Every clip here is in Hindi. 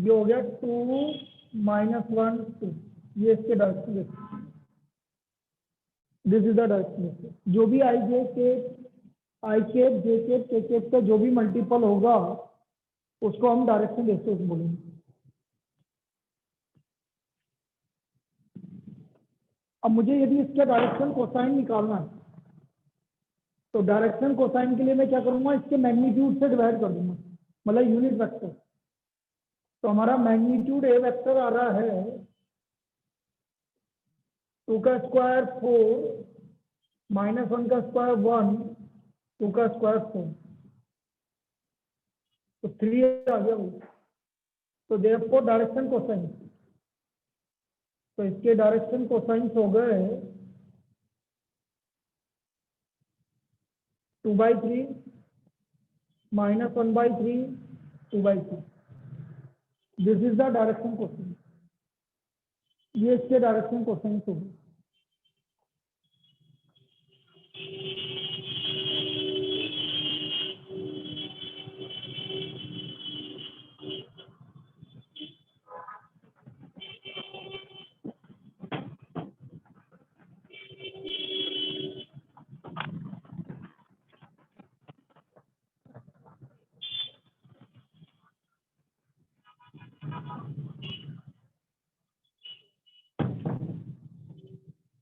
ये हो गया 2 -1 2, ये इसके direction vector, this is the direction vector. जो भी आई जे के के केप का जो भी मल्टीपल होगा उसको हम डायरेक्शन वेक्टर्स बोलेंगे। अब मुझे यदि इसका डायरेक्शन कोसाइन निकालना है तो डायरेक्शन कोसाइन के लिए मैं क्या करूंगा, इसके मैग्नीट्यूड से डिवाइड कर दूंगा, मतलब यूनिट वेक्टर। तो हमारा मैग्नीट्यूड ए वेक्टर आ रहा है 2 का स्क्वायर 4 -1 का स्क्वायर 1, 2 का स्क्वायर 4, तो 3 आ गया वो। तो देयरफॉर डायरेक्शन कोसाइन, तो इसके डायरेक्शन कोसाइन हो गए 2/3 -1/3 2/3। This is the direction cosine, ये इसके डायरेक्शन कोसाइन हो गए।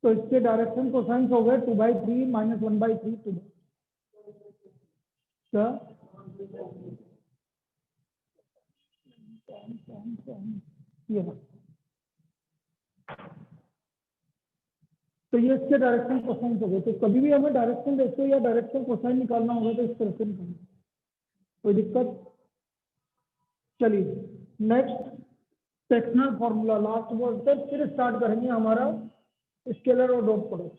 तो इसके डायरेक्शन कोसाइन हो गए 2/3 -1/3 2। क्या ये है। तो ये इसके डायरेक्शन कोसाइन हो गए। तो कभी भी हमें डायरेक्शन रेशियो या डायरेक्शन कोसाइन निकालना होगा तो इस तरह से निकालेंगे, कोई दिक्कत। चलिए next sectional formula, last word तक फिर स्टार्ट करेंगे हमारा स्केलर और dot product.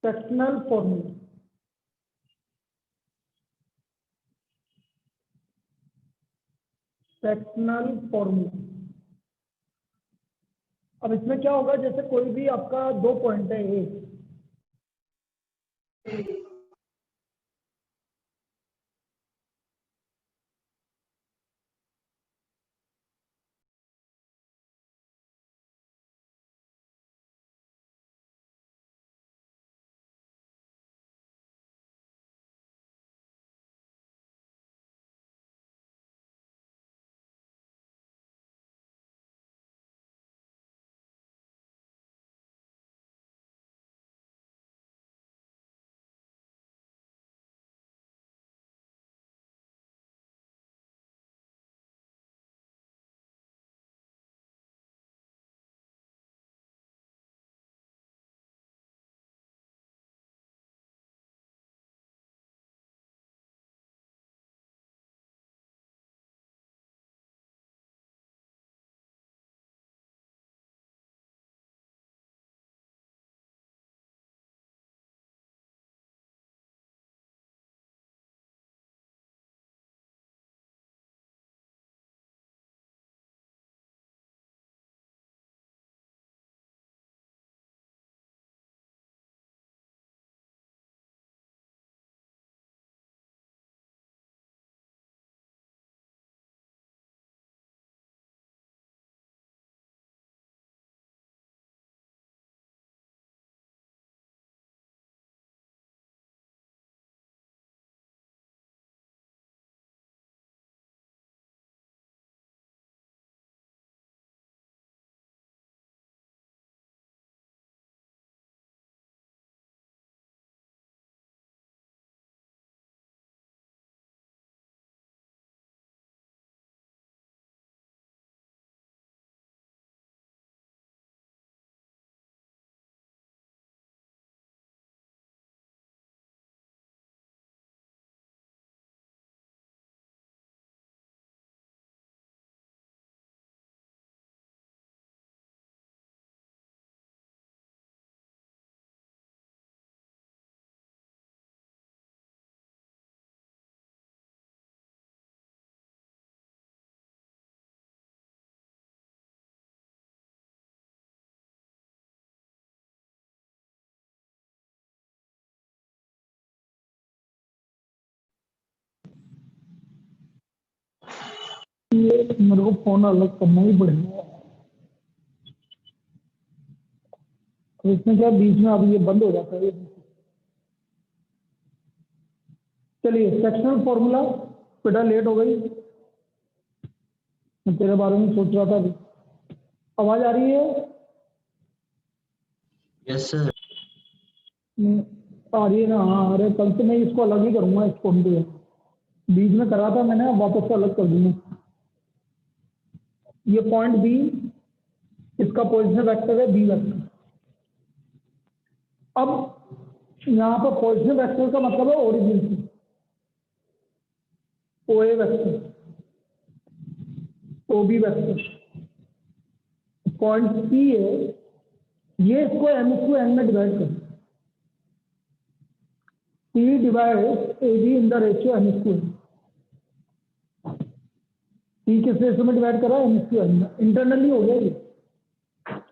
Sectional formula, sectional formula. अब इसमें क्या होगा, जैसे कोई भी आपका 2 पॉइंट है ए, ये मेरे को फोन अलग करना ही पड़ेगा। तो इसमें क्या बीच में अभी ये बंद हो जाता है। चलिए सेक्शनल फॉर्मूला। बेटा लेट हो गई, मैं तेरे बारे में सोच रहा था अभी। आवाज आ रही है? Yes sir. आ रही है ना? हाँ, अरे कल से मैं इसको अलग ही करूंगा इस फोन पे। बीच में करा था मैंने, अब वापस से अलग कर दूंगा। ये पॉइंट बी, इसका पोजिशन वेक्टर है बी वेक्टर। अब यहाँ पर पोजिशन वेक्टर का मतलब है ओरिजिन से, O A vector, O B vector. Point C है, ये इसको एम टू एन में डिवाइड कर, C divide A B in the ratio M to N. C किस रेशियो में डिवाइड करा? एम टू एन में। इंटरनली हो गया ये।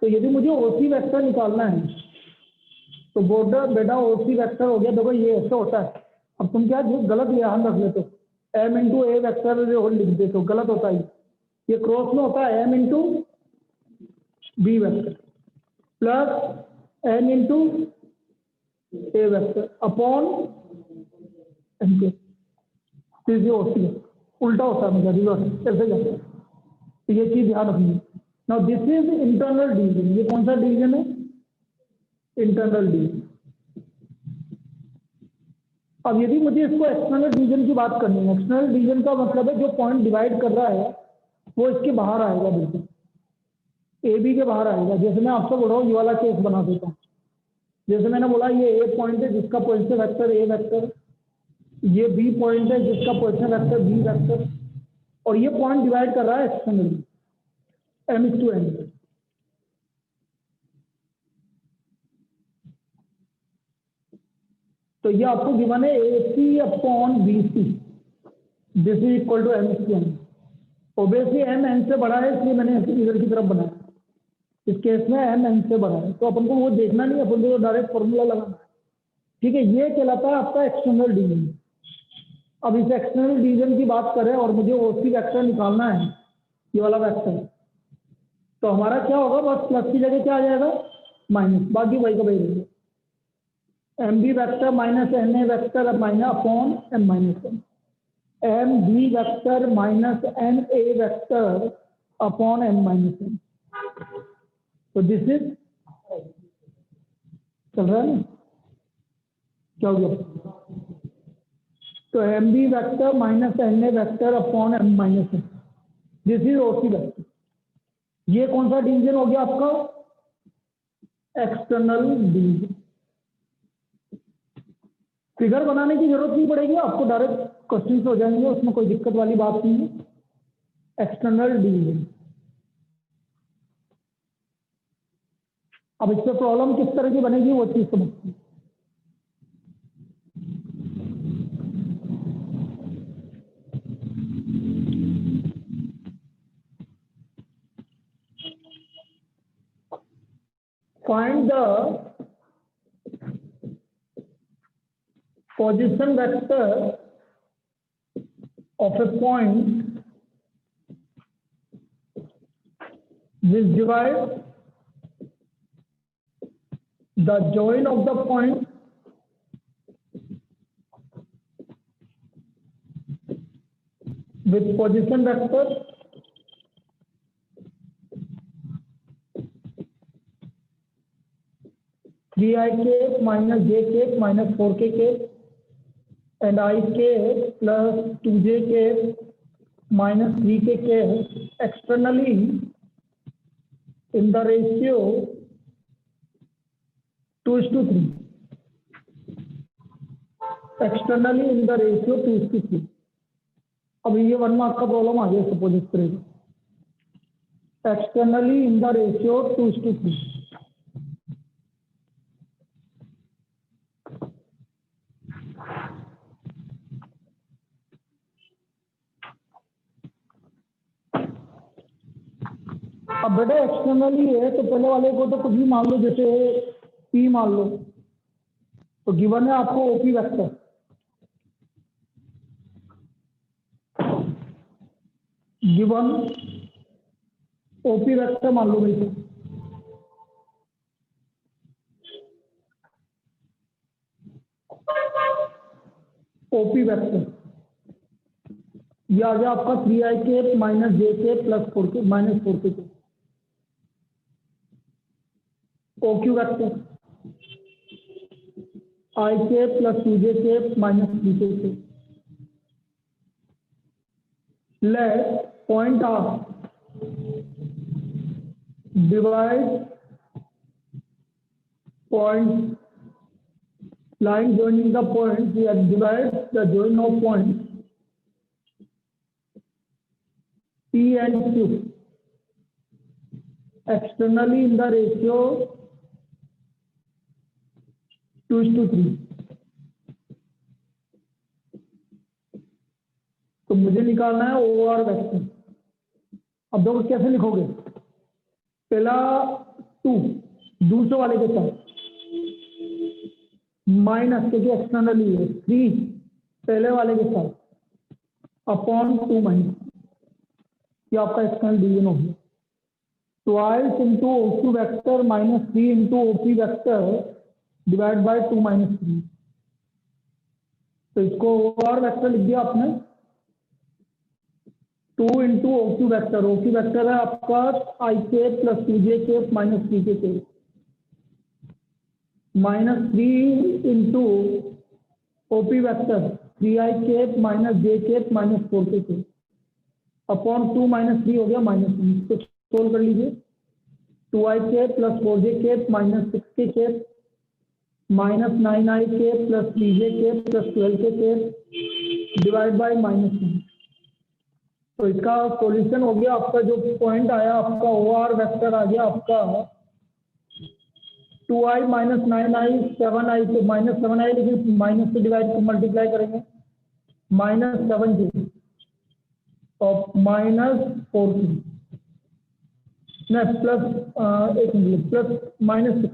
तो यदि मुझे ओसी वेक्टर निकालना है तो बोर्डर बेटा ओसी वेक्टर हो गया। देखो ये ऐसा होता है। अब तुम क्या जो गलत ध्यान रख लेते हो, एम इंटू ए वेक्टर लिख देते हो, गलत होता है। ये क्रॉस में होता है M into B vector plus N into A vector upon N के। सीधी होती है, उल्टा होता है, मतलब रिवर्स ऐसे जाता है। तो ये चीज ध्यान रखनी। Now this is internal division. ये कौन सा डिवीजन है? Internal division. अब यदि मुझे इसको एक्सटर्नल डिवीजन की बात करनी है, एक्सटर्नल डिवीजन का मतलब है जो पॉइंट डिवाइड कर रहा है वो इसके बाहर आएगा, बिल्कुल ए बी के बाहर आएगा। जैसे मैं आपसे बोल रहा हूँ, ये वाला केस बना देता हूँ। जैसे मैंने बोला ये ए पॉइंट है जिसका पोजीशन वेक्टर ए वेक्टर, ये बी पॉइंट है जिसका पोजीशन वेक्टर बी वेक्टर, और ये पॉइंट डिवाइड कर रहा है एक्सटर्नली एम टू एन। तो ये आपको गिवन है A C upon B C, this is equal to M to N. Obviously M N से बड़ा है, इसलिए मैंने इधर की तरफ बनाया। इस केस में एम एन से बड़ा है, तो अपन को वो देखना नहीं है, अपन को डायरेक्ट फॉर्मूला लगाना है। ठीक है, ये कहलाता है आपका एक्सटर्नल डिवीजन। अब इस एक्सटर्नल डिवीजन की बात करें और मुझे ओसी वेक्टर निकालना है, ये वाला वेक्टर, तो हमारा क्या होगा? बस प्लस की जगह क्या आ जाएगा? माइनस, बाकी वही का वही रहेगा। M B vector minus N A vector minus upon M minus N, M B vector minus N A vector upon M minus N. तो दिस इज चल रहा है ना? क्या हो गया? तो M B vector minus N A vector upon M minus N, this is OC vector. ये कौन सा डिवीजन हो गया आपका? External division. फिगर बनाने की जरूरत नहीं पड़ेगी आपको, डायरेक्ट क्वेश्चन हो जाएंगे, उसमें कोई दिक्कत वाली बात नहीं है। External division. अब इससे प्रॉब्लम किस तरह की बनेगी वो चीज समझते हैं। Find the position vector of a point which divides the join of the point with position vector three I K minus जे के माइनस 4k के and I k plus 2j k minus 3k k externally in the ratio 2:3, externally in the ratio 2:3। अब ये 1 मार्क का प्रॉब्लम आ गया, सपोज इस तरह का, एक्सटर्नली इन द रेशियो 2:3। अब बेटा एक्सटर्नली है तो पहले वाले को तो कुछ भी मान लो, जैसे पी मान लो, तो गिवन है आपको OP vector given OP vector मान लो भाई, ओपी वेक्टर ये आ गया आपका 3i माइनस जे के प्लस 4 माइनस 4 ओक्यू वेक्टर आई के plus 2j minus 3k let point of divide point line joining the points, we have divide the join of points P and Q externally in the ratio 2:3। तो मुझे निकालना है ओआर वेक्टर। अब देखो कैसे लिखोगे, पहला 2 दूसरे वाले के साथ माइनस क्योंकि एक्सटर्नली है 3 पहले वाले के साथ अपॉन 2 माइनस, ये आपका एक्सटर्नल डिवीजन हो गया। Twice into OQ vector minus 3 into OP vector divide by 2 minus 3। तो इसको ओआर वेक्टर लिख दिया आपने 2 into OQ vector, OQ vector है आपका आई के plus 2j minus 3k minus 3 into OP vector 3i minus j minus 4k upon 2 minus 3 हो गया माइनस 1। इसको सोल्व कर लीजिए 2i plus 4j minus 6k minus 9i plus 3j plus 12k divide by minus 1। तो इसका सॉल्यूशन हो गया आपका, जो पॉइंट आया आपका ओआर वेक्टर आ गया आपका 2i माइनस 9i 7i से माइनस 7i, लेकिन माइनस से डिवाइड मल्टीप्लाई करेंगे माइनस 7j और माइनस 4k नहीं प्लस एक मिनट प्लस माइनस 6।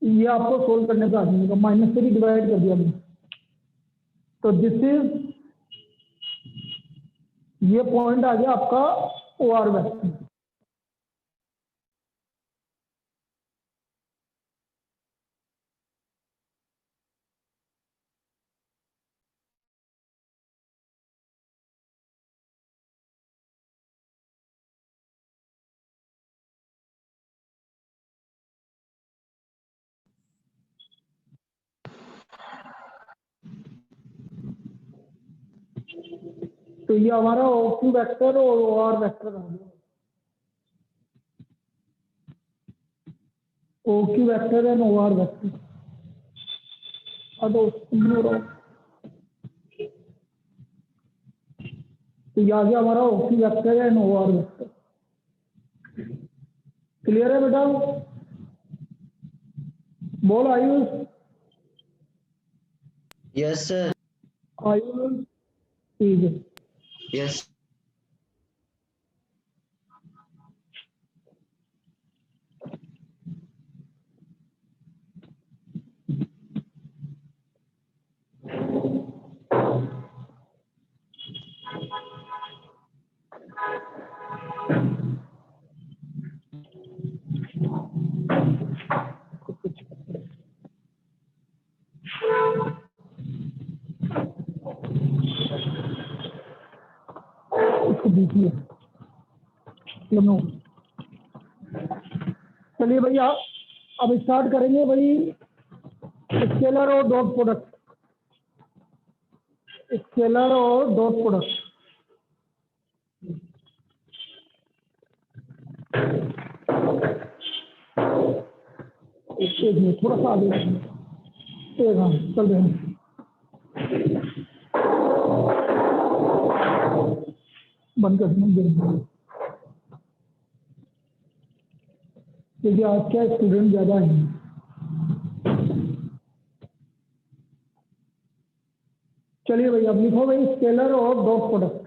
ये आपको सोल्व करने का आ जाएगा, माइनस से भी डिवाइड कर दिया मैंने। तो दिस इज ये पॉइंट आ गया आपका ओआर वेक्टर। तो ये हमारा ओक्यू वेक्टर और ओआर वेक्टर आ गया। OQ vector and OR vector तो ये आ गया हमारा OQ vector and OR vector. Clear है बेटा? बोल आयुष। Yes sir. आयुष ठीक है। यस इसको दीजिए। चलिए भैया अब स्टार्ट करेंगे भाई स्केलर और डॉट प्रोडक्ट, स्केलर और डॉट प्रोडक्ट। एक मिनट थोड़ा सा आगे एक हाँ चल रहे हैं। बंद कर दें क्योंकि आज क्या स्टूडेंट ज़्यादा है। चलिए भैया अब लिखो भाई स्केलर और डॉट प्रोडक्ट।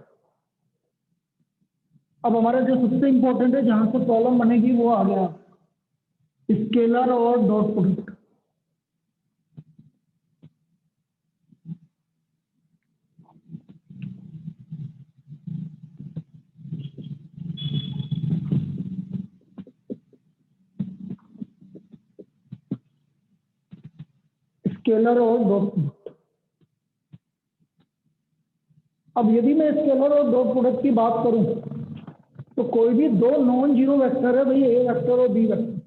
अब हमारा जो सबसे इंपॉर्टेंट है जहां से प्रॉब्लम बनेगी वो आ गया स्केलर और डॉट प्रोडक्ट। स्केलर और डॉट प्रोडक्ट। अब यदि मैं स्केलर और डॉट प्रोडक्ट की बात करूं तो कोई भी दो नॉन जीरो वेक्टर है भाई, ए वेक्टर और बी वेक्टर,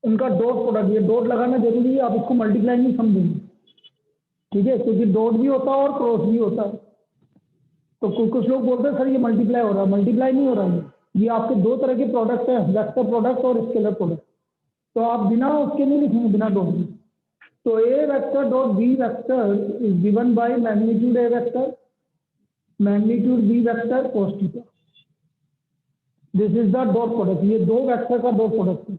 उनका डॉट प्रोडक्ट, ये डॉट लगाना जरूरी है, आप इसको मल्टीप्लाई नहीं समझेंगे, ठीक है, क्योंकि डॉट भी होता है और क्रॉस भी होता है। तो कुछ लोग बोलते हैं सर ये मल्टीप्लाई हो रहा है, मल्टीप्लाई नहीं हो रहा है, ये आपके दो तरह के प्रोडक्ट है, वेक्टर प्रोडक्ट और स्केलर प्रोडक्ट। तो आप बिना उसके नहीं लिखेंगे, बिना डॉट के। तो A vector dot B vector is given by magnitude A vector magnitude B vector cos theta. This is the dot product, ये दो वेक्टर का डॉट प्रोडक्ट है।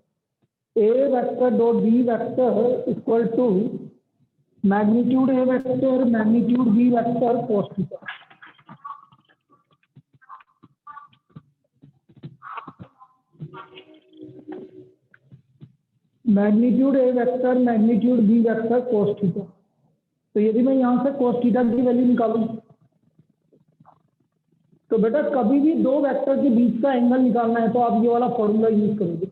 A vector dot B vector equal to magnitude A vector magnitude B vector cos theta. Magnitude A vector magnitude B vector cos theta. तो यदि मैं यहां से cos थीटा की वैल्यू निकालूं तो बेटा कभी भी दो वेक्टर के बीच का एंगल निकालना है तो आप ये वाला फॉर्मूला यूज करोगे,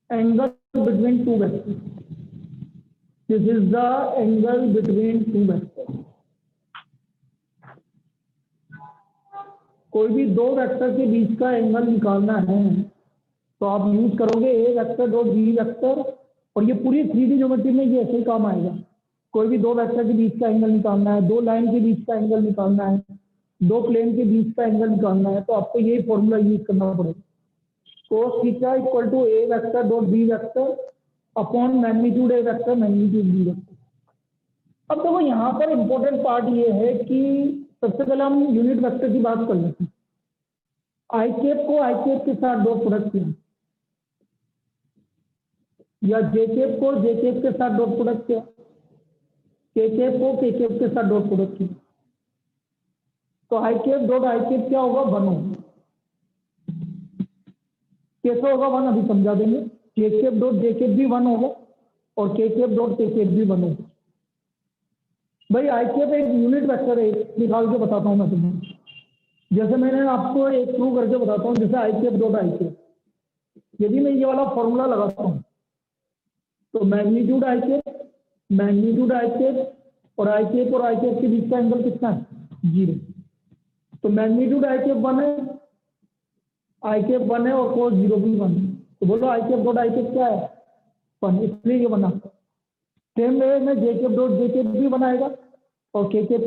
angle between two vector, this is the angle between two vector. कोई भी दो वेक्टर के बीच का एंगल निकालना है तो आप यूज करोगे ए वेक्टर डॉट बी वेक्टर, और ये पूरी 3D ज्योमेट्री में ये ऐसे ही काम आएगा। कोई भी दो वेक्टर के बीच का एंगल निकालना है, दो लाइन के बीच का एंगल निकालना है, दो प्लेन के बीच का एंगल निकालना है, तो आपको यही फॉर्मूला यूज करना पड़ेगा, cos theta equal to A vector dot B vector upon magnitude A vector magnitude B vector. अब देखो यहाँ पर इंपॉर्टेंट पार्ट ये है कि सबसे पहले हम यूनिट वेक्टर की बात कर लेते हैं। आई कैप को आई कैप के साथ डॉट प्रोडक्ट किया, या जे कैप को जे कैप के साथ डॉट प्रोडक्ट किया, के कैप को के कैप के साथ डॉट प्रोडक्ट किया, तो आई कैप डॉट आई कैप क्या होगा, 1 होगा। कैसे होगा 1 अभी समझा देंगे। के कैप डॉट जे कैप भी 1 होगा और के कैप डॉट के कैप भी 1 होगा। भाई आई कैप एक यूनिट वेक्टर है, निकाल के बताता हूँ मैं तुम्हें, जैसे मैंने आपको एक प्रूव करके बताता हूँ, जैसे आई कैप डॉट आई कैप, यदि मैं ये वाला फॉर्मूला लगाता हूँ तो मैग्नीट्यूड आई कैप और आई कैप के बीच का एंगल कितना है, 0। तो मैग्नीट्यूड आई कैप 1 है, आई कैप 1 है और cos 0 भी 1 है, तो बोलो आई कैप डॉट आई कैप क्या है, 1, इसलिए ये बना। सेम वे में जे कैप डॉट जे कैप भी बनाएगा और के कैप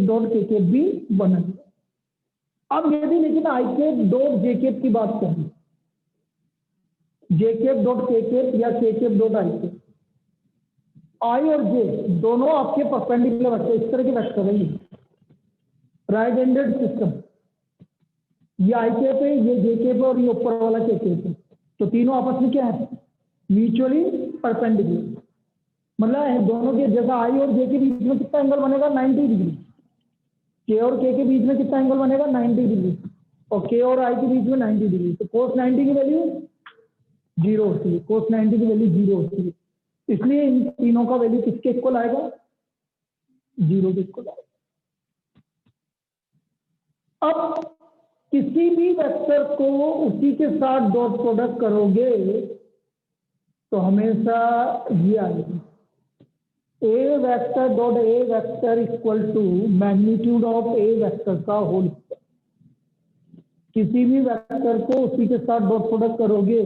डॉट के कैप भी बनाएगा। अब यदि लेकिन आई कैप डॉट जे कैप की बात करें, जे कैप डॉट के कैप या के कैप डॉट आई कैप, आई और जे दोनों आपके परपेंडिकुलर वेक्टर, इस तरह के वेक्टर है, राइट हैंडेड सिस्टम, ये आई कैप है, ये जे कैप है और ये ऊपर वाला के कैप है, तो तीनों आपस में क्या है, म्यूचुअली परपेंडिकुलर। मतलब दोनों के, जैसा आई और जे के बीच में कितना एंगल बनेगा, 90 डिग्री, के और के बीच में कितना एंगल बनेगा, 90 डिग्री, और के और आई के बीच में 90 डिग्री, तो cos 90 की वैल्यू 0 होती है, cos 90 की वैल्यू 0 होती है, इसलिए इन तीनों का वैल्यू किसके इक्वल आएगा, 0 के इक्वल आएगा। अब किसी भी वेक्टर को उसी के साथ डॉट प्रोडक्ट करोगे तो हमेशा ये आएगा, A vector dot A vector equal to magnitude of A vector का होल स्क्वायर। किसी भी वेक्टर को उसी के साथ डॉट प्रोडक्ट करोगे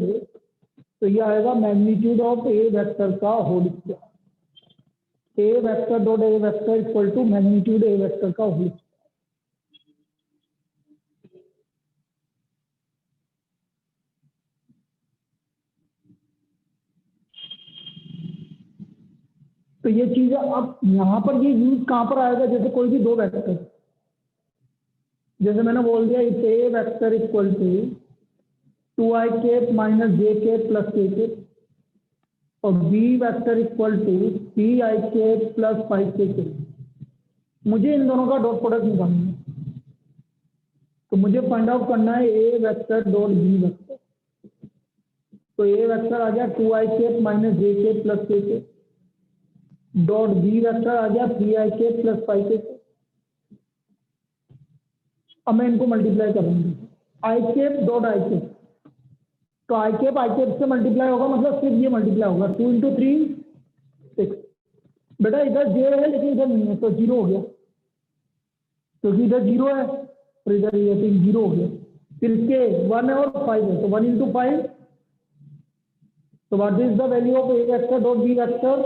तो ये आएगा मैग्नीट्यूड ऑफ ए वेक्टर का whole square. A vector dot A vector equal to magnitude A vector का होल स्क्वायर। तो ये चीज अब यहाँ पर ये यूज कहाँ पर आएगा, जैसे कोई भी दो वेक्टर, जैसे मैंने बोल दिया it's A vector equal to 2i cap minus J cap plus K cap, और B vector equal to 3i cap plus 5k cap. मुझे इन दोनों का डॉट प्रोडक्ट निकालना है, तो मुझे फाइंड आउट करना है A vector dot B vector. तो ए वेक्टर आ गया 2i cap minus J cap plus K cap, dot B vector आ गया 3i cap plus 5k cap. अब मैं इनको मल्टीप्लाई करूंगी, आई कैप डॉट आई कैप, तो आई कैप से मल्टीप्लाई होगा, मतलब सिर्फ ये मल्टीप्लाई होगा, 2 इंटू 3 6। बेटा इधर जे है लेकिन इधर नहीं है, तो 0 हो गया, क्योंकि इधर 0 है और इधर ये 0 हो गया। फिर इसके 1 है और 5 है, तो 1 इंटू 5, तो what is the value of A vector dot B vector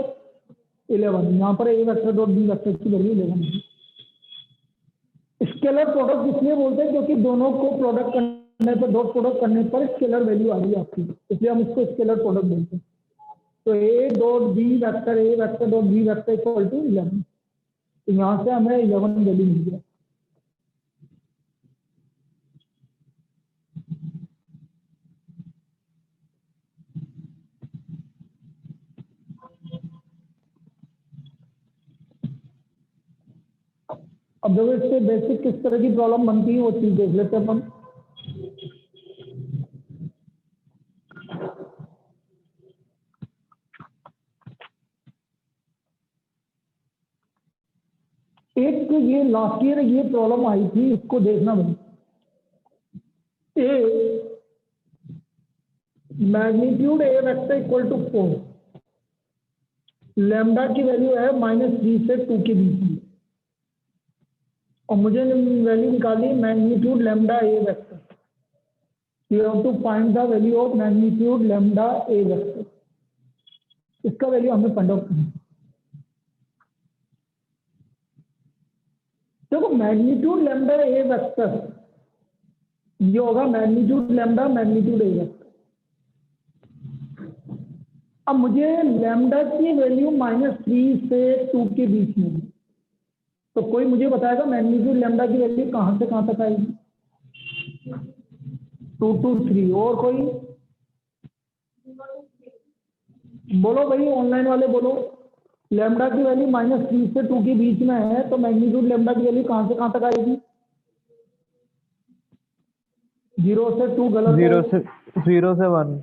11। यहाँ पर A vector dot B vector की वैल्यू 11 है। स्केलर प्रोडक्ट इसलिए बोलते हैं क्योंकि दोनों को प्रोडक्ट करने पर, डॉट प्रोडक्ट करने पर स्केलर वैल्यू आ रही है आपकी, इसलिए हम इसको स्केलर प्रोडक्ट बोलते हैं। तो A dot B vector, A vector dot B vector equal to 11। तो यहाँ से हमें 11 वैल्यू मिल गया। अब देखो इससे बेसिक किस तरह की प्रॉब्लम बनती है वो चीज देख लेते हैं अपन। एक ये लास्ट ईयर ये प्रॉब्लम आई थी, इसको देखना भाई। A magnitude A vector equal to 4, lambda की वैल्यू है -3 से 2 के बीच में, और मुझे वैल्यू निकाली magnitude lambda A vector. You have to find the value of magnitude lambda A vector. इसका वैल्यू हमें फाइंड आउट करना है। देखो मैग्नीट्यूड लैम्डा ए वेक्टर ये होगा magnitude lambda magnitude A vector. अब मुझे लैम्डा की वैल्यू -3 से 2 के बीच में, तो कोई मुझे बताएगा मैग्नीट्यूड लैम्डा की वैल्यू कहां से कहां तक आएगी? 2 to 3। और कोई बोलो भाई, ऑनलाइन वाले बोलो, लैम्डा की वैल्यू -3 से 2 के बीच में है, तो मैग्नीट्यूड लैम्डा की वैल्यू कहां से कहां तक आएगी? 0 से 2 गलत है, 0 से 1,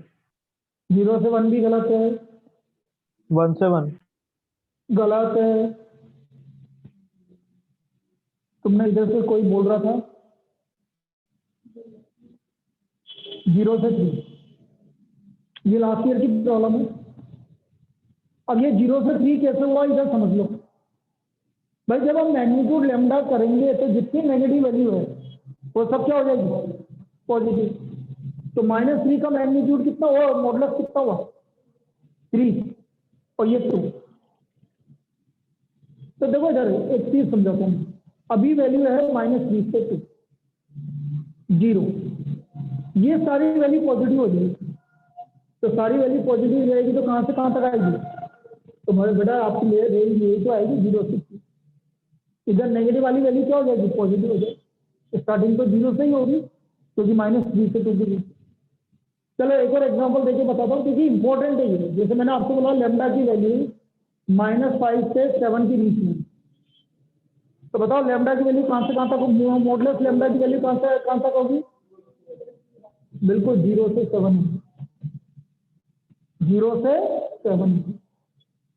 0 से 1 भी गलत है, 1 से 1, गलत है। तुमने इधर से कोई बोल रहा था 0 से 3, ये लास्ट ईयर की प्रॉब्लम है। अब ये 0 से 3 कैसे हुआ इधर समझ लो भाई। जब हम मैग्नीट्यूड लैम्डा करेंगे तो जितनी नेगेटिव वैल्यू है वो सब क्या हो जाएगी? पॉजिटिव। तो -3 का मैग्नीट्यूड कितना हुआ, मॉडुलस कितना हुआ? 3, और ये 2। तो देखो इधर एक चीज समझाता हूँ। अभी वैल्यू है -3 से 2, 0, ये सारी वैल्यू पॉजिटिव हो जाएगी। तो सारी वैल्यू पॉजिटिव हो जाएगी तो कहां से कहां तक आएगी? तो हमारे बेटा आपकी रेंज यही तो आएगी 0 से 3। इधर नेगेटिव वाली वैल्यू क्या हो जाएगी? पॉजिटिव हो जाएगी। स्टार्टिंग तो 0 से ही होगी क्योंकि -3 से 2 के बीच। चलो एक और एग्जांपल देके बताता हूँ क्योंकि इंपॉर्टेंट है ये। जैसे मैंने आपको बोला लैम्डा की वैल्यू -5 से 7 के बीच में, तो बताओ लैम्डा की वैल्यू कहां से कहां तक होगी? मॉडुलस लैम्डा की वैल्यू कहां तक होगी? बिल्कुल 0 से 7, 0 से 7।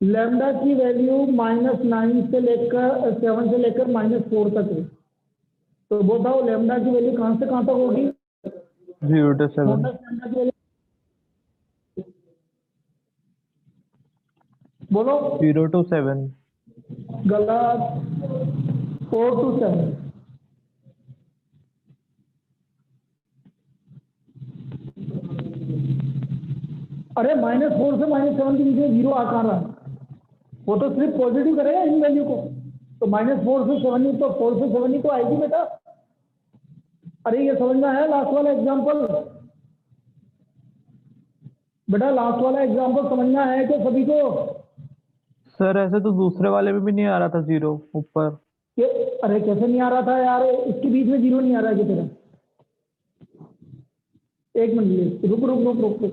लैम्डा की वैल्यू -9 से लेकर 7 से लेकर -4 तक है, तो बताओ लैम्डा की वैल्यू कहां से कहां तक होगी? 0 to 7, मॉडुलस लैम्डा की वैल्यू बोलो। 0 to 7, गलत, 4 to 7। अरे -4 से -7 के बीच में 0 आ कहाँ रहा है? वो तो सिर्फ पॉजिटिव करेगा इन वैल्यू को। तो -4 से 7 ही तो 4 से 7 ही तो आएगी बेटा। अरे ये समझना है लास्ट वाला एग्जांपल बेटा, लास्ट वाला एग्जांपल समझना है कि सभी को? सर ऐसे तो दूसरे वाले में भी नहीं आ रहा था 0 ऊपर। कि अरे कैसे नहीं आ रहा था यार? इसके बीच में 0 नहीं आ रहा है किसी तरह। एक मिनट, रुक रुक रुक रुक रुक।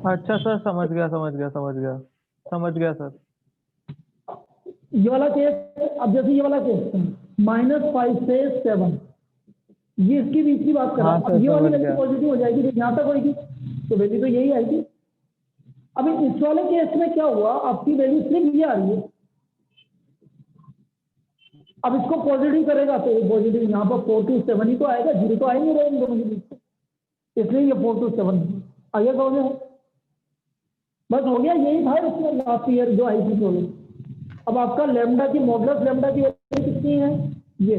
अच्छा सर, समझ गया सर। ये वाला केस, अब जैसे ये वाला केस -5 से 7, ये इसके बीच की बात कर रहा हाँ हूं। सर, अब ये वाली समझ वैल्यू गया। पॉजिटिव हो जाएगी तो यहाँ तक होगी, तो वैल्यू तो यही आएगी। अब इस वाले केस में क्या हुआ, आपकी वैल्यू सिर्फ ये आ रही है। अब इसको पॉजिटिव करेगा तो पॉजिटिव यहाँ पर 4 to 7 ही तो आएगा, 0 तो आ ही नहीं रहा इन दोनों के बीच में। इसलिए ये 4 to 7 आगे समझ में? बस हो गया, यही था इसमें लास्ट ईयर जो आई थी प्रॉब्लम। अब आपका लेमडा की मॉडुलस लेमडा की वैल्यू कितनी है ये,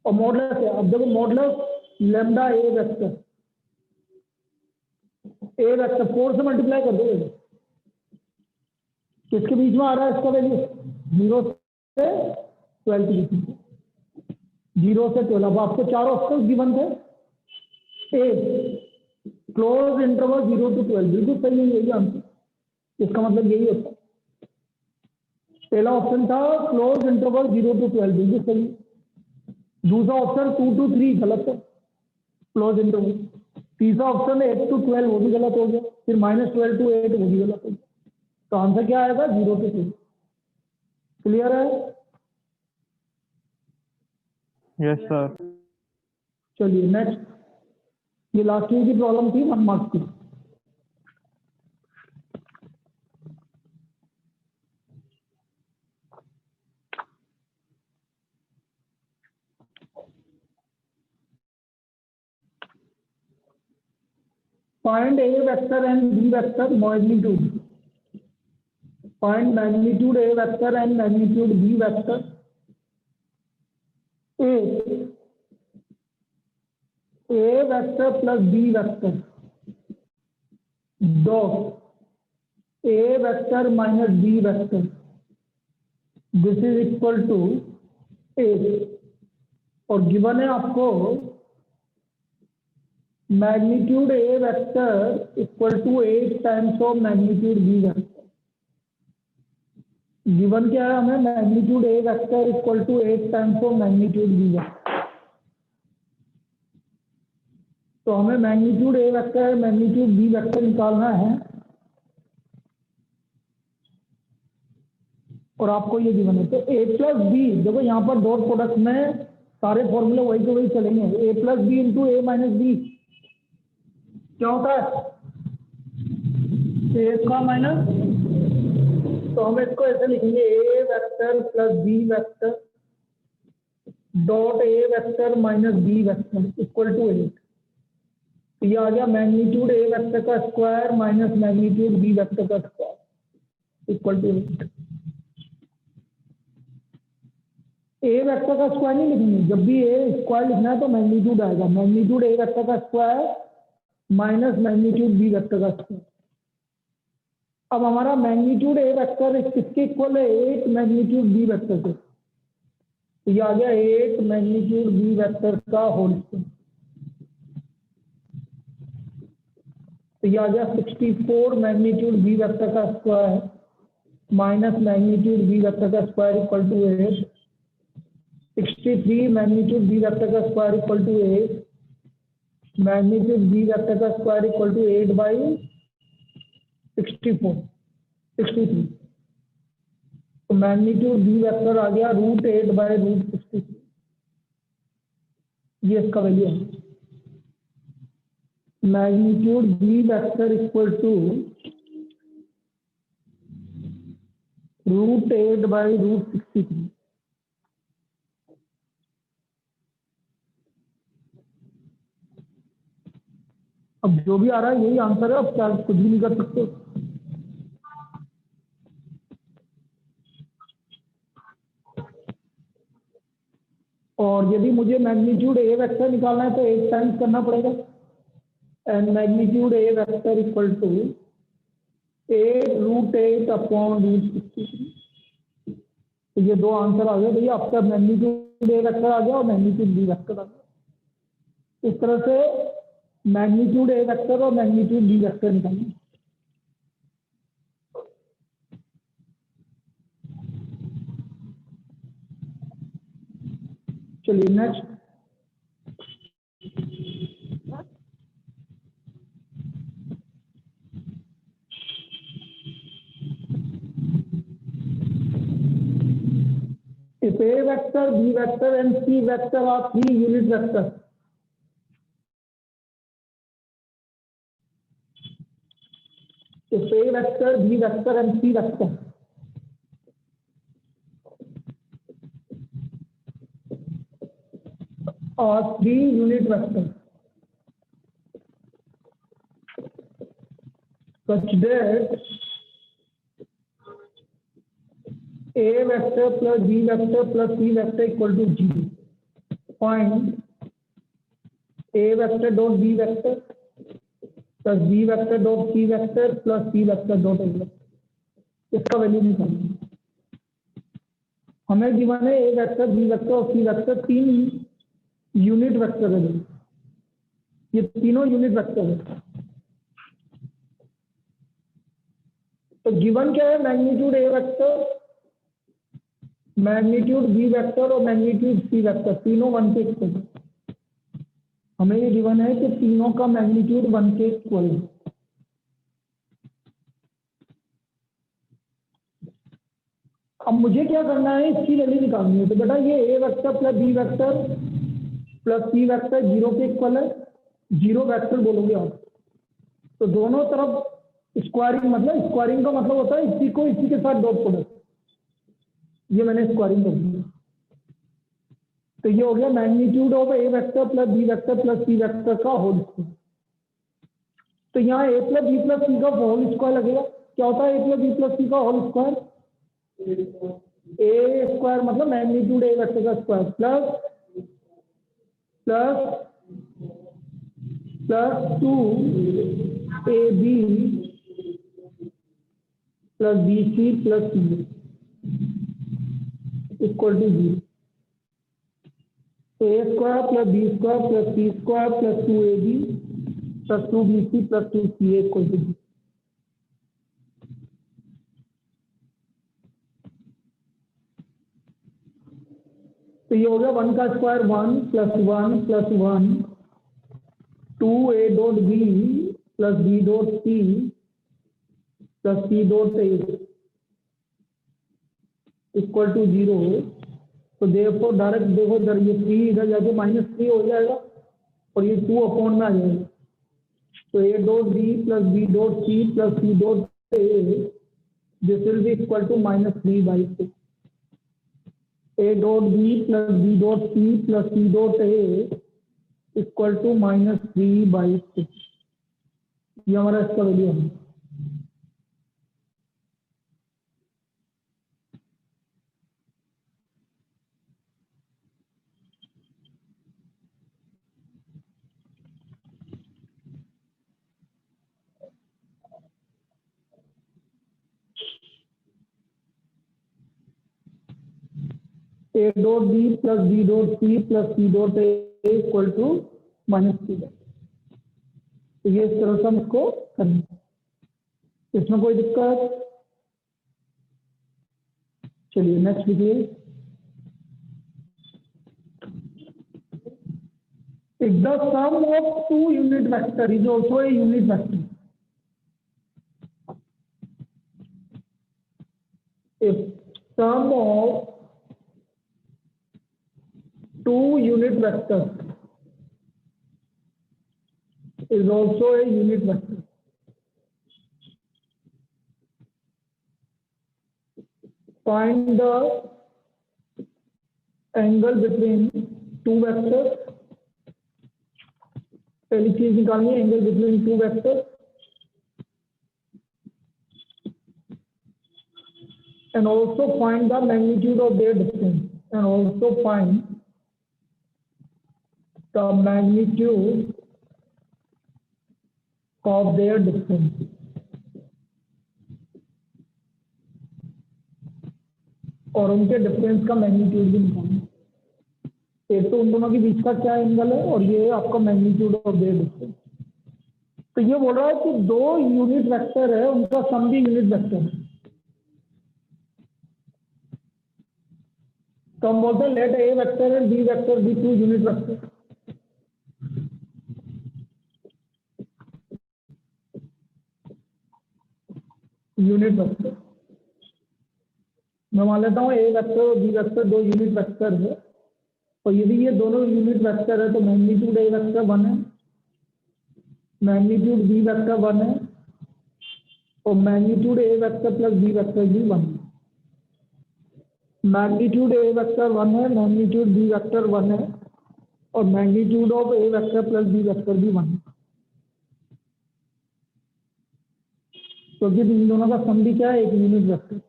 और मॉडुलस है। अब देखो मॉडुलस लेमडा ए वेक्टर 4 से मल्टीप्लाई कर दो, किसके बीच में आ रहा है इसका वैल्यू 0 से 12 के बीच में, 0 से 12। अब आपको 4 ऑप्शन गिवन थे, ए क्लोज इंटरवल 0 to 12, बिल्कुल सही है, यही आंसर, इसका मतलब यही होता है। पहला ऑप्शन था क्लोज इंटरवल 0 to 12, बिल्कुल सही। दूसरा ऑप्शन 2 to 3 गलत है, क्लोज इंटरवल। तीसरा ऑप्शन 8 to 12, वो भी गलत हो गया। फिर -12 to 8, वो भी गलत हो गया। तो आंसर क्या आएगा 0 to 2। क्लियर है? Yes sir. चलिए नेक्स्ट, ये लास्ट ईयर की प्रॉब्लम थी 1 मार्क्स की। Find A vector and B vector magnitude. Find magnitude A vector and magnitude B vector. A vector plus B vector dot A vector minus B vector. This is equal to 8, और गिवन है आपको magnitude A vector equal to 8 times of magnitude B vector. Given क्या है हमें, magnitude A vector equal to 8 times of magnitude B vector. तो हमें magnitude A vector magnitude B vector निकालना है, और आपको ये गिवन है। तो ए प्लस बी, देखो यहाँ पर डॉट प्रोडक्ट में सारे फॉर्मूले वही के वही चलेंगे। ए प्लस बी इंटू ए माइनस बी क्या होता है, ए का माइनस। तो हम इसको ऐसे लिखेंगे, A vector plus B vector dot A vector minus B vector equal to 8। तो ये आ गया मैग्नीट्यूड ए वेक्टर का square minus magnitude B vector का square equal to 8। A vector का स्क्वायर नहीं लिखेंगे, जब भी ए स्क्वायर लिखना है तो मैग्नीट्यूड आएगा, मैग्नीट्यूड ए वेक्टर का square minus magnitude B vector का स्क्वायर। अब हमारा मैग्नीट्यूड ए वेक्टर किसके इक्वल है, 8 मैग्नीट्यूड बी वेक्टर से। तो ये आ गया 8 मैग्नीट्यूड बी वेक्टर का होल स्क्वायर। तो ये आ गया 64 मैग्नीट्यूड बी वेक्टर का square minus magnitude B vector का square equal to 8। 63 magnitude B vector का square equal to 8, magnitude B vector का स्क्वायर इक्वल टू 8 बाई 63। तो मैग्नीट्यूड बी वेक्टर आ गया √8 बाई √63, ये इसका वैल्यू है। Magnitude B vector equal to √8 by √63। अब जो भी आ रहा है यही आंसर है, अब क्या कुछ भी नहीं कर सकते। और यदि मुझे मैग्नीट्यूड ए वेक्टर निकालना है तो 8 टाइम्स करना पड़ेगा, and magnitude A vector equal to 8 √8 upon √63। तो ये दो आंसर आ गए भैया, आपका मैग्नीट्यूड ए वेक्टर आ गया और मैग्नीट्यूड बी वेक्टर आ गया। इस तरह से मैग्नीट्यूड ए वेक्टर और मैग्नीट्यूड बी वेक्टर निकालना। चलिए next, if A vector, B vector and C vector are 3 unit vectors, if A vector, B vector and C vector are 3 unit vectors, such that a vector plus b vector plus c vector equal to 0. Find a vector dot b vector plus b vector dot c vector plus c vector dot a vector. इसका वैल्यू निकालना है। हमें गिवन है ए वेक्टर बी वेक्टर और सी वेक्टर, तीन यूनिट वेक्टर है। ये तीनों यूनिट वेक्टर है। तो गिवन क्या है? Magnitude A vector, magnitude B vector और मैग्नीट्यूड सी वेक्टर, तीनों 1 के इक्वल है। हमें ये गिवन है कि तीनों का मैग्नीट्यूड 1 के इक्वल है। अब मुझे क्या करना है? इसकी वैल्यू निकालनी है। तो बेटा ये A vector plus B vector plus C vector 0 के इक्वल है। 0 वेक्टर बोलोगे आप। तो दोनों तरफ स्क्वायरिंग, मतलब स्क्वायरिंग का मतलब होता है इसी को इसी के साथ डॉट प्रोडक्ट। ये मैंने स्क्वायरिंग कर दिया। तो ये हो गया magnitude of A vector plus B vector plus C vector का होल स्क्वायर। तो यहाँ A plus B plus C का होल स्क्वायर लगेगा। क्या होता है A plus B plus C का होल स्क्वायर? ए स्क्वायर मतलब मैग्नीट्यूड ए वेक्टर का square plus plus plus 2ab plus bc plus c equal to 0। तो A square plus B square plus C square plus 2ab plus 2bc plus 2ca equal to 0। तो ये हो गया 1 का square 1 plus 1 plus 1 2a dot B plus B dot C plus C dot A equal to 0। तो देखो डायरेक्ट देखो इधर ये 3 इधर जाके -3 हो जाएगा और ये 2 अपॉन में आ जाएगा। तो a dot B plus B dot C plus C dot A this will be equal to -3/6। a dot B plus B dot C plus C dot A equal to -3/6। ये हमारा इसका वैल्यू है। a dot B plus B dot C plus C dot A equal to -3। तो ये इस तरह से हम इसको करेंगे। इसमें कोई दिक्कत? चलिए नेक्स्ट लिखिए। If the sum of 2 unit vector is also a unit vector, if sum of 2 unit vectors is also a unit vector. Find the angle between 2 vectors. पहली चीज निकालनी है angle between 2 vectors and also find the magnitude of their distance and also find the magnitude of their distance. और उनके डिफरेंस का मैग्नीट्यूड भी निकालना। एक तो उन दोनों के बीच का क्या एंगल है और ये आपका मैग्नीट्यूड ऑफ देयर डिफरेंस। तो ये बोल रहा है कि 2 यूनिट वेक्टर है, उनका सम भी यूनिट वेक्टर है। तो हम बोलते हैं let A vector and B vector be 2 unit vector. Unit vector मैं मान लेता हूँ ए वेक्टर और बी वेक्टर 2 यूनिट वेक्टर है। और यदि ये दोनों यूनिट वेक्टर है तो मैग्नीट्यूड ए वेक्टर 1 है, मैग्नीट्यूड बी वेक्टर 1 है और magnitude A vector plus B vector भी 1 है। मैग्नीट्यूड ए वेक्टर 1 है, मैग्नीट्यूड बी वेक्टर 1 है और magnitude of A vector plus B vector भी 1 है। क्योंकि इन दोनों का सम भी क्या है, एक यूनिट वेक्टर।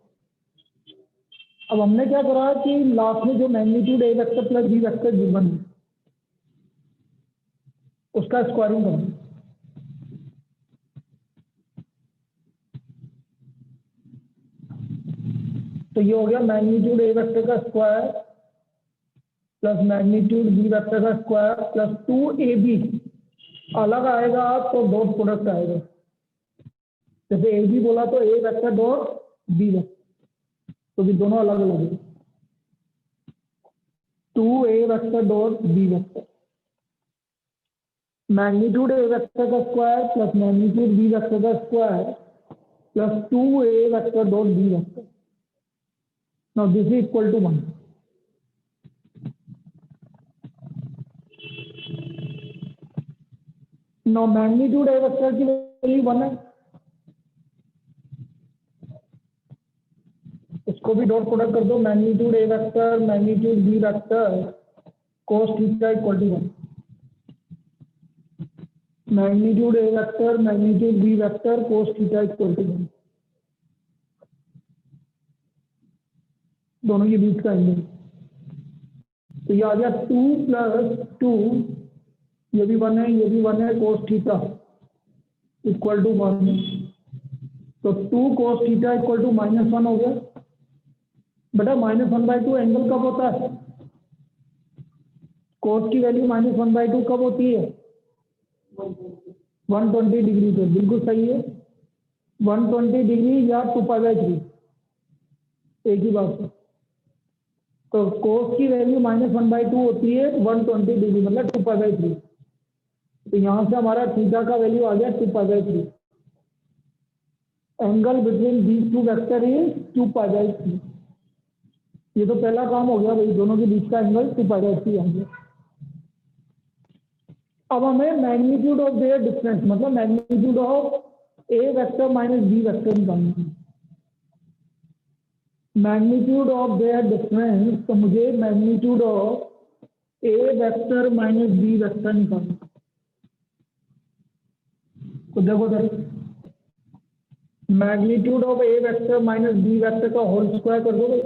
अब हमने क्या करा कि लास्ट में जो magnitude A vector plus B vector given है उसका स्क्वायरिंग करना। तो ये हो गया मैग्नीट्यूड ए वेक्टर का square plus magnitude B vector का स्क्वायर प्लस 2ab अलग आएगा तो डॉट प्रोडक्ट आएगा। जैसे ए बी बोला तो A vector dot B vector, तो भी दोनों अलग अलग है। 2a vector dot B vector, magnitude A vector का square plus magnitude B vector का square plus 2a vector dot B vector. Now this is equal to 1। Now magnitude A vector की वैल्यू 1 है, इसको भी डॉट प्रोडक्ट कर दो। Magnitude A vector magnitude B vector cos theta equal to 1। Magnitude A vector magnitude B vector cos theta equal to 1, दोनों के बीच का एंगल। तो ये आ गया 2 प्लस 2, ये भी 1 है, ये भी 1 है, कोस थीटा इक्वल टू 1। तो 2 कोस थीटा इक्वल टू -1 हो गया। बेटा -1/2 एंगल कब होता है? कोस की वैल्यू -1/2 कब होती है? 120 डिग्री पे, बिल्कुल सही है। 120 डिग्री या 2π/3 एक ही बात है। तो कोस की वैल्यू -1/2 होती है 120 डिग्री मतलब 2π/3। तो यहाँ से हमारा थीटा का वैल्यू आ गया 2π/3। Angle between these two vector is 2π/3। ये तो पहला काम हो गया भाई, दोनों के बीच का एंगल 2π/3 आ गया। अब हमें मैग्नीट्यूड ऑफ देयर डिफरेंस मतलब magnitude of A vector minus B vector निकालना है। मैग्नीट्यूड ऑफ देयर डिफरेंस, तो मुझे magnitude of A vector minus B vector निकालना। तो देखो sir, magnitude of A vector minus B vector का होल स्क्वायर कर दो भाई।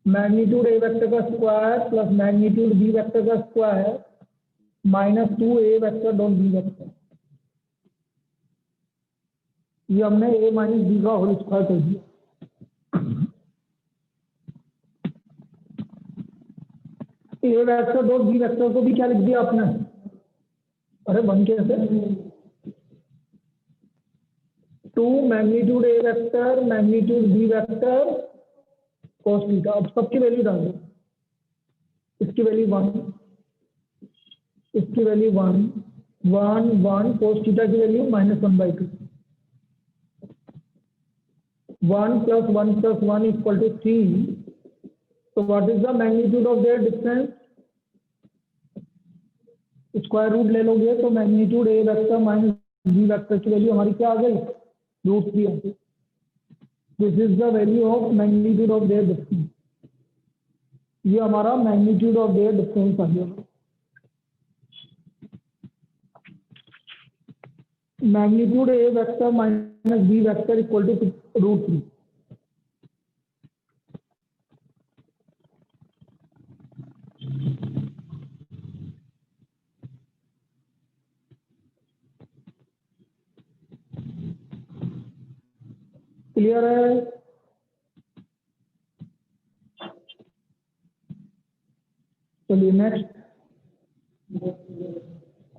मैग्नीट्यूड ए वेक्टर का square plus magnitude B vector का square -2a vector dot B vector. ये हमने a माइनस बी का होल स्क्वायर कर दिया। ए वेक्टर डॉट बी वेक्टर को भी क्या लिख दिया आपने? अरे 1 कैसे? 2 magnitude A vector magnitude B vector cos theta. अब सबकी वैल्यू डाल दो। इसकी वैल्यू 1, इसकी वैल्यू 1 1 1, कोस थीटा की वैल्यू -1/2। 1 + 1 + 1 = 3। तो what is the magnitude of their difference? Square root ले लोगे तो magnitude A vector minus B vector की वैल्यू हमारी क्या आ गई? √3 आ गई। This is the value of magnitude of their difference. ये हमारा मैग्नीट्यूड ऑफ देयर डिफरेंस आ गया। Magnitude A vector minus B vector equal to √3। Clear है? चलिए नेक्स्ट।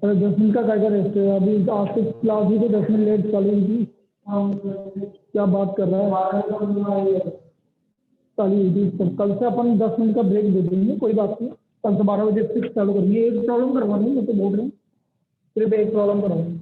अरे 10 मिनट का क्या रेस्ट है? अभी आपकी क्लास भी तो 10 मिनट लेट चल रही थी। क्या बात कर रहा है? चलिए कल से अपन 10 मिनट का ब्रेक दे देंगे, कोई बात नहीं। कल से 12 बजे फिक्स चालू करेंगे। एक प्रॉब्लम करवानी मैं तो बोल रहा हूँ, सिर्फ एक प्रॉब्लम करवानी।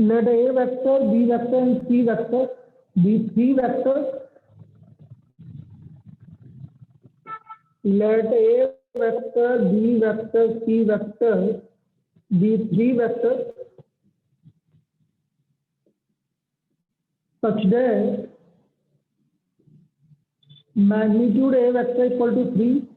Let A vector, B vector and C vector be 3 vectors. Let A vector, B vector, C vector be 3 vectors such that magnitude A vector equal to 3,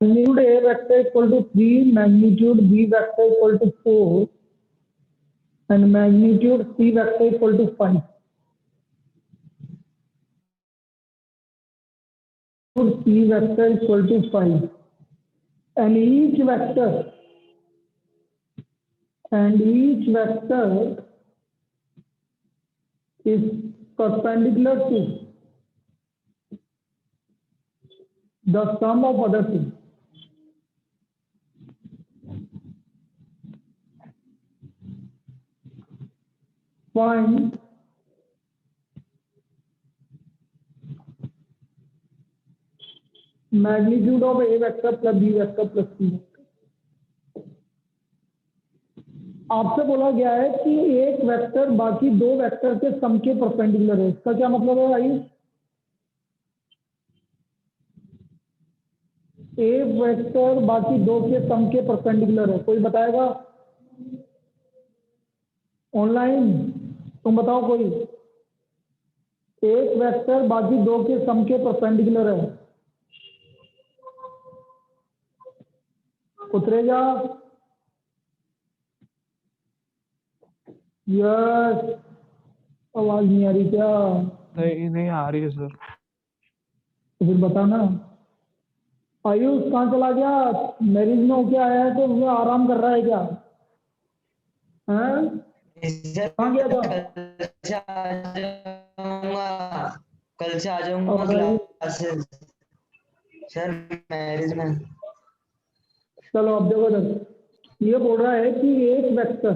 magnitude A vector equal to 3, magnitude B vector equal to 4, and magnitude C vector equal to 5. C vector equal to 5, and each vector is perpendicular to the sum of other things. Find magnitude of A vector plus B vector plus C vector. आपसे बोला गया है कि एक वेक्टर बाकी दो वेक्टर के सम के परपेंडिकुलर है। इसका क्या मतलब है भाई? एक वेक्टर बाकी दो के सम के परपेंडिकुलर है। कोई बताएगा? ऑनलाइन तुम बताओ कोई। एक वेक्टर बाकी दो के सम के परपेंडिकुलर है। उतरेगा? यस। आवाज नहीं आ रही क्या? नहीं आ रही है सर। तो फिर बताना। आयुष कहाँ चला गया? मैरिज में होके आया है तो वो आराम कर रहा है क्या? हैं? कहाँ गया था? कल से आ जाऊंगा क्लासेस सर, मैरिज में। चलो अब देखो सर, ये बोल रहा है कि एक वेक्टर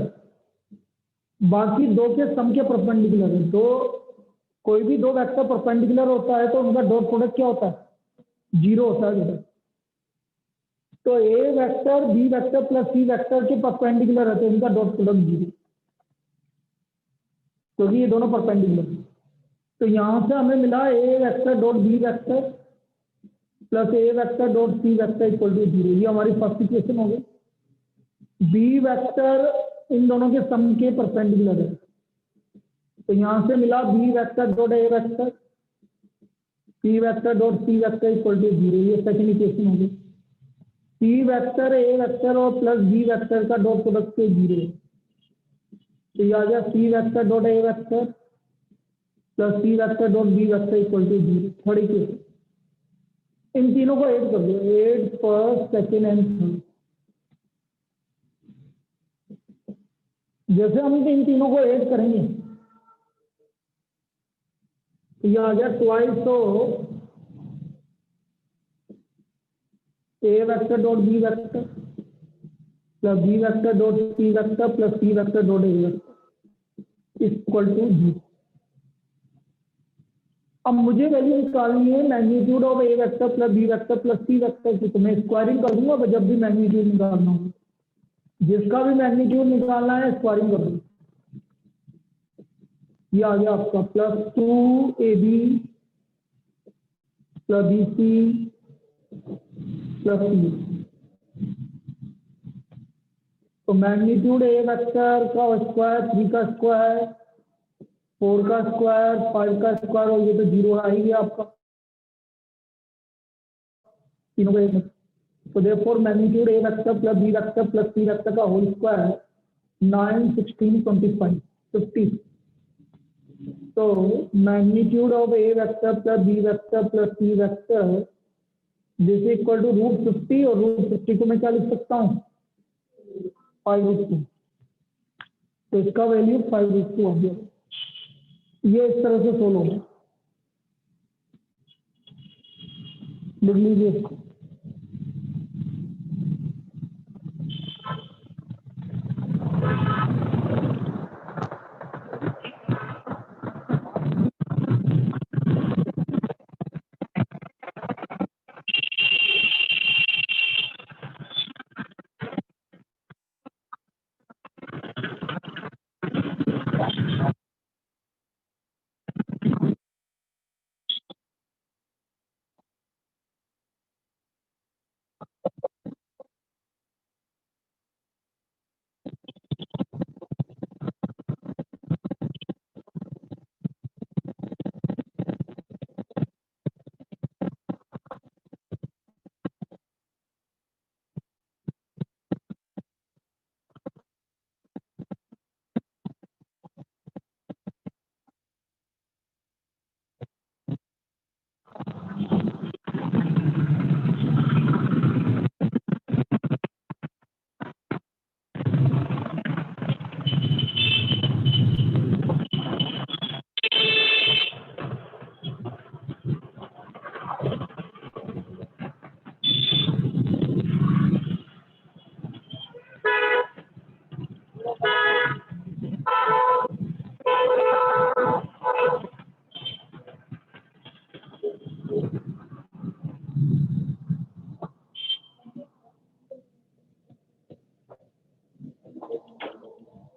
बाकी दो के सम के परपेंडिकुलर है। दो कोई भी दो वेक्टर परपेंडिकुलर होता है तो उनका डॉट प्रोडक्ट क्या होता है? 0 होता है बेटा। तो A vector B vector plus C vector के परपेंडिकुलर है तो इनका डॉट प्रोडक्ट 0, क्योंकि ये दोनों परपेंडिकुलर है। तो यहां से हमें मिला A vector dot B vector plus A vector dot C vector equal to 0। ये हमारी फर्स्ट इक्वेशन हो गई। बी वेक्टर इन दोनों के सम के परपेंडिकुलर है तो यहां से मिला B vector dot A vector C vector dot C vector equal to 0। ये सेकंड इक्वेशन हो गई। सी वेक्टर ए वेक्टर और प्लस बी वेक्टर का डॉट प्रोडक्ट से 0। तो ये आ गया C vector dot A vector plus C vector dot B vector equal to 0। Third equation. इन तीनों को ऐड कर दो, add first second and third. जैसे हम इन तीनों को ऐड करेंगे तो ये आ गया twice of A vector dot B vector plus B vector dot C vector plus C vector dot A vector equal to 0। अब मुझे वैल्यू निकालनी है magnitude of A vector plus B vector plus C vector की। तो मैं स्क्वायरिंग कर दूंगा जब भी मैग्नीट्यूड निकालना हो। जिसका भी मैग्नीट्यूड निकालना है स्क्वायरिंग कर दूंगा। ये आ गया आपका plus 2ab plus bc plus c। तो मैग्नीट्यूड ए वेक्टर का स्क्वायर 3 का स्क्वायर 4 का स्क्वायर 5 का स्क्वायर और ये तो 0 आ ही गया आपका तीनों का एक। तो therefore magnitude A vector plus B vector plus C vector का होल स्क्वायर 9 16 25 50। तो magnitude of A vector plus B vector plus C vector this equal to √50 और √50 को मैं क्या लिख सकता हूँ? 5√2। तो इसका वैल्यू 5√2 हो गया। ये इस तरह से सोल्व होगा। लिख लीजिए इसको।